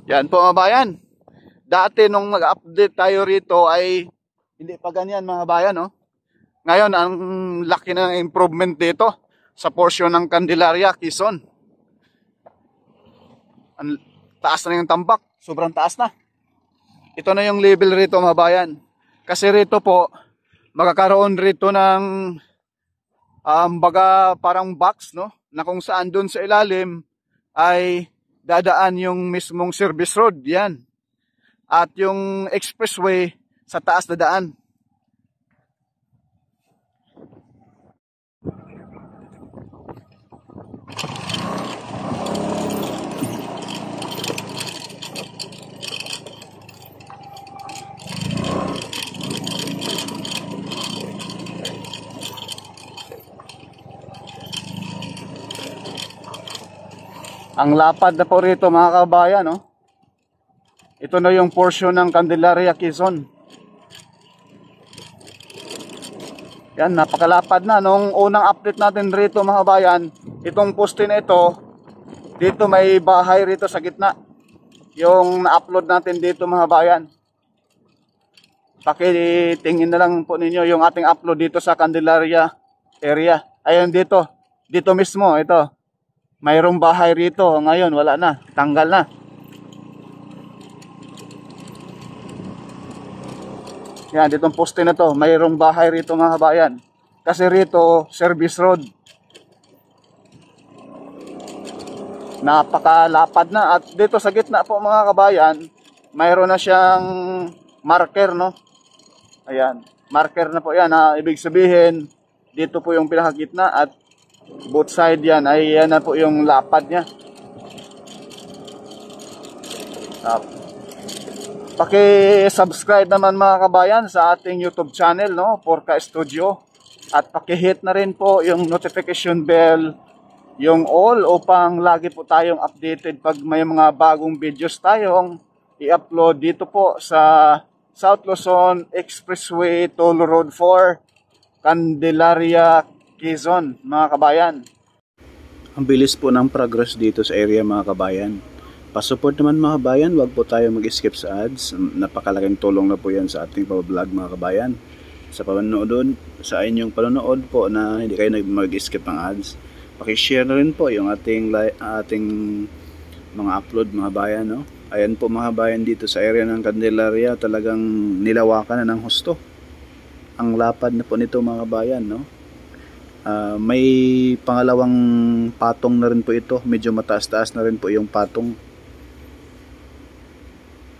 Yan po mga bayan. Dati nung nag-update tayo rito ay hindi pa ganyan mga bayan, no? Ngayon ang laki ng improvement dito sa portion ng Candelaria, Quezon. Ang taas na yung tambak, sobrang taas na. Ito na yung level rito mga bayan. Kasi rito po magkakaroon rito ng baga parang box, no? Na kung saan doon sa ilalim ay dadaan yung mismong service road, yan. At yung expressway sa taas na daan. Ang lapad na po rito mga kabayan, no? Ito na yung portion ng Candelaria, Quezon. Yan, napakalapad na. Nung unang update natin rito mga kabayan, itong poste na ito, dito may bahay rito sa gitna. Yung na-upload natin dito mga kabayan. Pakitingin na lang po ninyo yung ating upload dito sa Candelaria area. Ayun dito, dito mismo, ito. Mayroong bahay rito. Ngayon wala na, tanggal na. Yan, ditong poste na to, mayroong bahay rito mga kabayan. Kasi rito service road. Napakalapad na. At dito sa gitna po mga kabayan, mayroon na siyang marker, no? Ayan, marker na po yan. Ibig sabihin dito po yung pinakagitna at both side yan ay yan na po yung lapad niya. Paki-subscribe naman mga kabayan sa ating YouTube channel, no? Porca Studio. At paki-hit na rin po yung notification bell, yung all, upang lagi po tayong updated pag may mga bagong videos tayong i-upload dito po sa South Luzon Expressway Toll Road 4, Candelaria, Quezon, mga kabayan. Ang bilis po ng progress dito sa area mga kabayan. Pasupport naman mga kabayan, wag po tayo mag-skip sa ads. Napakalaking tulong na po yan sa ating pag-vlog mga kabayan. Sa panonood, sa inyong panonood po na hindi kayo mag-skip ng ads. Paki-share na rin po yung ating mga upload mga bayan, no? Ayan po mga kabayan, dito sa area ng Candelaria, talagang nilawakan na ng husto. Ang lapad na po nito mga kabayan, no? May pangalawang patong na rin po ito. Medyo mataas-taas na rin po yung patong.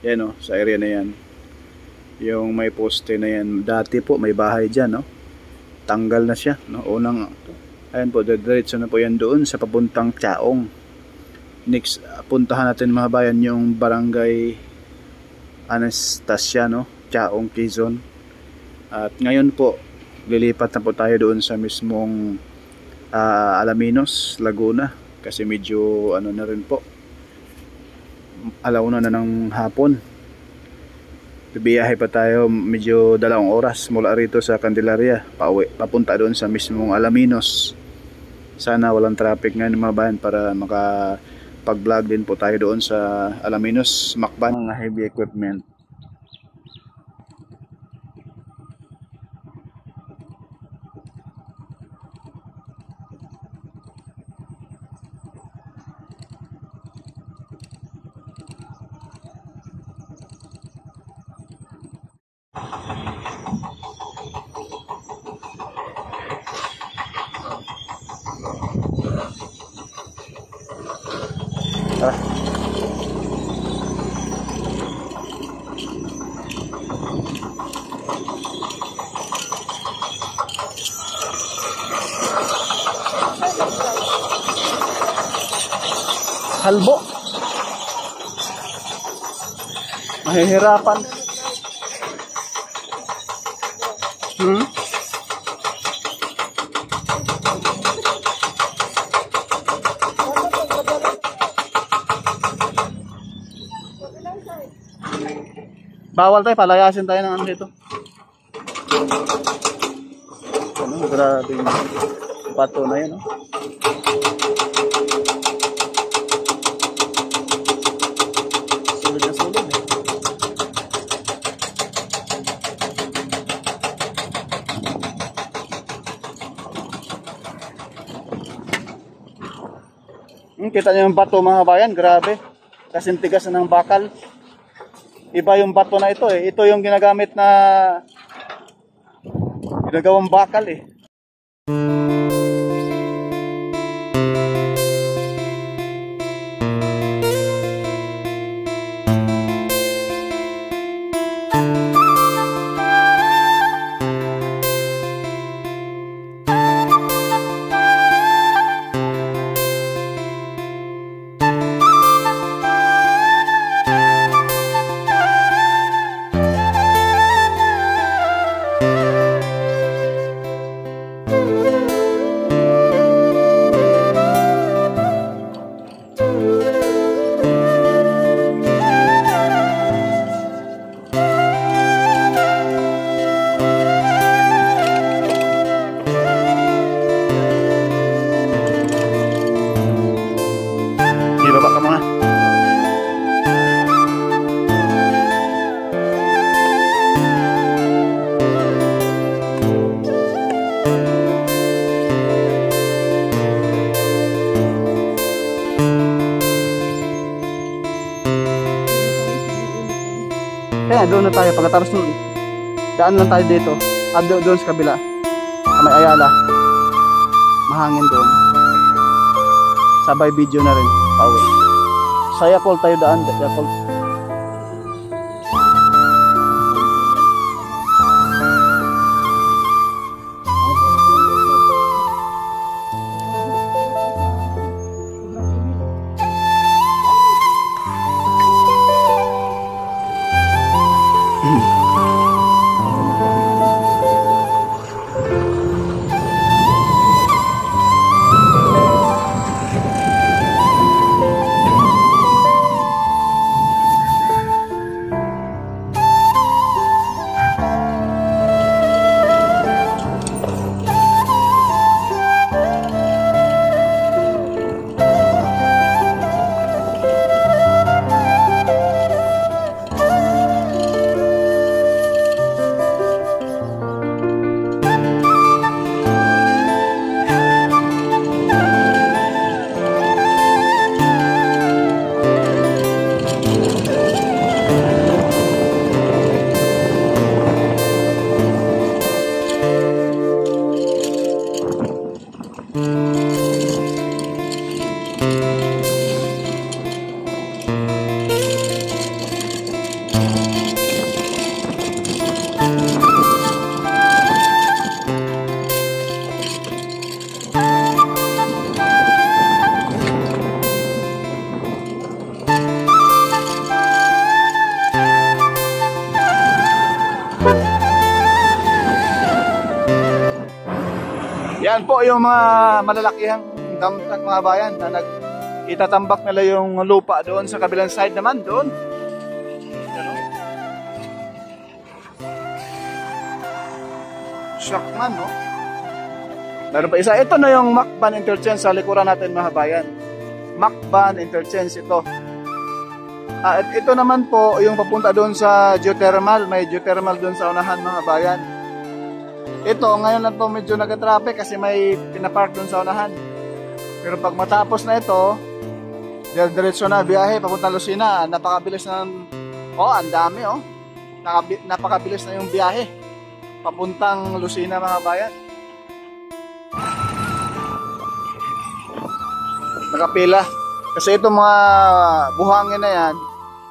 Yan, no, sa area na yan. Yung may poste na yan. Dati po may bahay dyan, no? Tanggal na siya, no? Ayan po, diretso na po yan doon sa papuntang Chaong. Next, puntahan natin mga bayan yung barangay Anastasia, no? Chaong, Quezon. At ngayon po, lilipat na po tayo doon sa mismong Alaminos, Laguna. Kasi medyo ano na rin po, alauna na ng hapon. Bibiyahe pa tayo medyo 2 oras mula rito sa Candelaria, papunta doon sa mismong Alaminos. Sana walang traffic ngayon mga bayan para makapag-vlog din po tayo doon sa Alaminos, Macban ng heavy equipment. Halbo. Mahihirapan. Bawal tayo, palayasin tayo ng ano dito. Ano, grabe yung bato na yan, no? Sulod na sulod, eh. Kita niyo yung bato mga bayan, grabe. Kasing tigas na ng bakal. Iba yung bato na ito eh. Ito yung ginagamit na ginagawang bakal eh. Baba ka muna. Kaya doon na tayo. Pagkatapos nun, daan lang tayo dito. Doon sa kabila. Sa may Ayala. Mahangin doon. Sabay video na rin. Pauwi. Sa Yakult tayo daan. Yakult. Yan po yung mga malalakihang dump truck mga bayan na itatambak nila yung lupa doon sa kabilang side naman doon. Yan, no? Shock man, no? Meron pa isa. Ito na yung Macban Interchange sa likuran natin mga bayan. Macban Interchange ito. At ito naman po yung papunta doon sa geothermal. May geothermal doon sa unahan mga bayan. Ito, ngayon lang po medyo nag-traffic kasi may pinapark doon sa unahan. Pero pag matapos na ito, diretso na biyahe papunta Lucena. Napakabilis na, ang dami napakabilis na yung biyahe papuntang Lucena mga bayan. Nakapila. Kasi itong mga buhangin na yan,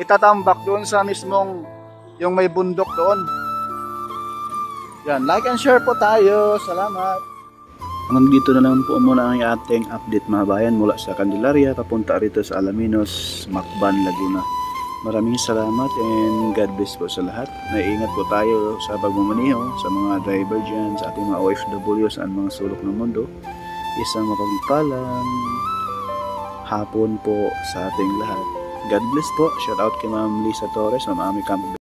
itatambak doon sa mismong yung may bundok doon. Yan, like and share po tayo. Salamat. Hanggang dito na lang po muna ang ating update mga bayan mula sa Candelaria papunta rito sa Alaminos, Macban, Laguna. Maraming salamat and God bless po sa lahat. Naiingat po tayo sa pagmamaniho sa mga driver dyan, sa ating mga OFW sa mga sulok ng mundo. Isang mapagpalang hapon po sa ating lahat. God bless po. Shout out kay Ma'am Lisa Torres, Ma'am Ami Camp.